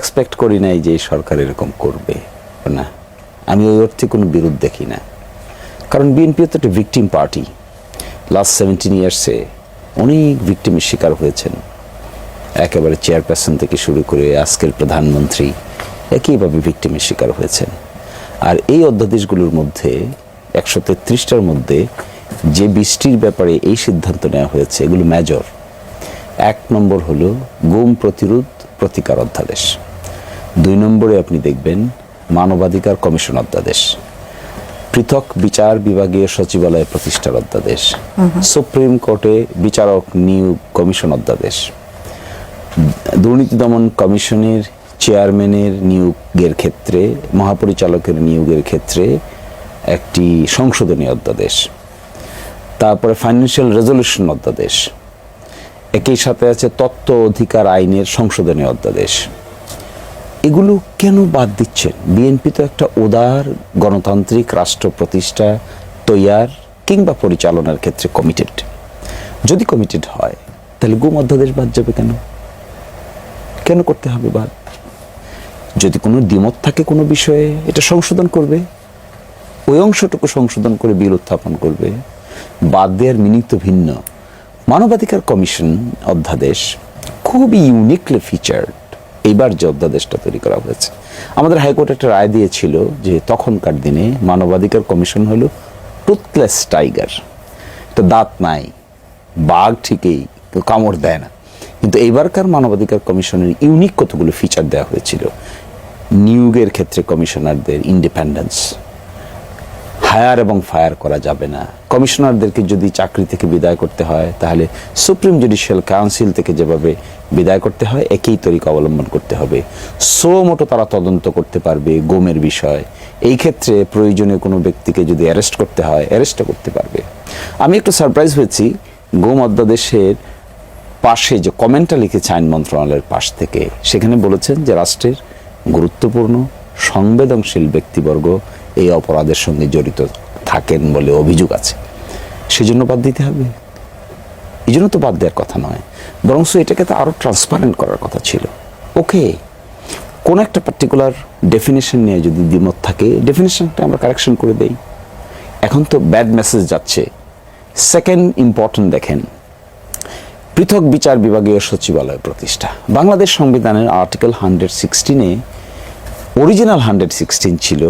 Expect করি নাই যে এই সরকার এরকম করবে না। আমি ওই অর্থে কোনো বিরোধ দেখি না, কারণ বিএনপি তো একটা ভিকটিম পার্টি। লাস্ট 17 ইয়ার্সে অনেক ভিকটিমের শিকার হয়েছেন, একেবারে চেয়ারপারসন থেকে শুরু করে আজকের প্রধানমন্ত্রী একইভাবে ভিকটিমের শিকার হয়েছেন। আর এই অধ্যাদেশগুলোর মধ্যে 133টার মধ্যে যে 20টির ব্যাপারে এই সিদ্ধান্ত নেওয়া হয়েছে এগুলো মেজর। 1 নম্বর হলো গুম প্রতিরোধ প্রতিকার অধ্যাদেশ, 2 নম্বরে আপনি দেখবেন মানবাধিকার কমিশন অধ্যাদেশ, পৃথক বিচার বিভাগীয় সচিবালয় প্রতিষ্ঠার অধ্যাদেশ, সুপ্রিম কোর্টে বিচারক নিয়োগ কমিশন অধ্যাদেশ, দুর্নীতি দমন কমিশনের চেয়ারম্যানের নিয়োগের ক্ষেত্রে, মহাপরিচালকের নিয়োগের ক্ষেত্রে একটি সংশোধনী অধ্যাদেশ, তারপরে ফাইন্যান্সিয়াল রেজলিউশন অধ্যাদেশ, একই সাথে আছে তথ্য অধিকার আইনের সংশোধনী অধ্যাদেশ। এগুলো কেন বাদ দিচ্ছেন? বিএনপি তো একটা উদার গণতান্ত্রিক রাষ্ট্র প্রতিষ্ঠা, তৈয়ার কিংবা পরিচালনার ক্ষেত্রে কমিটেড। যদি কমিটেড হয় তাহলে গুম অধ্যাদেশ বাদ যাবে কেন? কেন করতে হবে বাদ? যদি কোনো দ্বিমত থাকে কোনো বিষয়ে, এটা সংশোধন করবে, ওই অংশটুকু সংশোধন করে বিল উত্থাপন করবে। বাদ দেওয়ার মিনিং তো ভিন্ন। মানবাধিকার কমিশন অধ্যাদেশ খুবই ইউনিকলি ফিচার্ড। এইবার যে অধ্যাদেশটা তৈরি করা হয়েছে, আমাদের হাইকোর্ট একটা রায় দিয়েছিল যে তখনকার দিনে মানবাধিকার কমিশন হলো টুথলেস টাইগার, তো দাঁত নাই, বাঘ ঠিকই কামড় দেয় না। কিন্তু এইবারকার মানবাধিকার কমিশনের ইউনিক কতগুলো ফিচার দেওয়া হয়েছিল। নিয়োগের ক্ষেত্রে কমিশনারদের ইন্ডিপেন্ডেন্স, হায়ার এবং ফায়ার করা যাবে না। কমিশনারদেরকে যদি চাকরি থেকে বিদায় করতে হয় তাহলে সুপ্রিম জুডিশিয়াল কাউন্সিল থেকে যেভাবে বিদায় করতে হয় একই তরিকা অবলম্বন করতে হবে। সো মোটো তারা তদন্ত করতে পারবে গুমের বিষয়। এই ক্ষেত্রে প্রয়োজনীয় কোনো ব্যক্তিকে যদি অ্যারেস্ট করতে হয় অ্যারেস্টও করতে পারবে। আমি একটু সারপ্রাইজ হয়েছি, গুম অধ্যাদেশের পাশে যে কমেন্টটা লিখেছে আইন মন্ত্রণালয়ের পাশ থেকে, সেখানে বলেছেন যে রাষ্ট্রের গুরুত্বপূর্ণ সংবেদনশীল ব্যক্তিবর্গ এই অপরাধের সঙ্গে জড়িত থাকেন বলে অভিযোগ আছে, সেজন্য বাদ দিতে হবে। এই জন্য তো বাদ দেওয়ার কথা নয়, বরং এটাকে তো আরো ট্রান্সপারেন্ট করার কথা ছিল। ওকে, কোন একটা পার্টিকুলার ডেফিনেশন নিয়ে যদি দ্বিমত থাকে, ডেফিনেশনটা আমরা কারেকশন করে দেই। এখন তো ব্যাড মেসেজ যাচ্ছে। সেকেন্ড ইম্পর্টেন্ট দেখেন, পৃথক বিচার বিভাগীয় সচিবালয় প্রতিষ্ঠা। বাংলাদেশ সংবিধানের আর্টিকেল 116-এ, অরিজিনাল 116 ছিল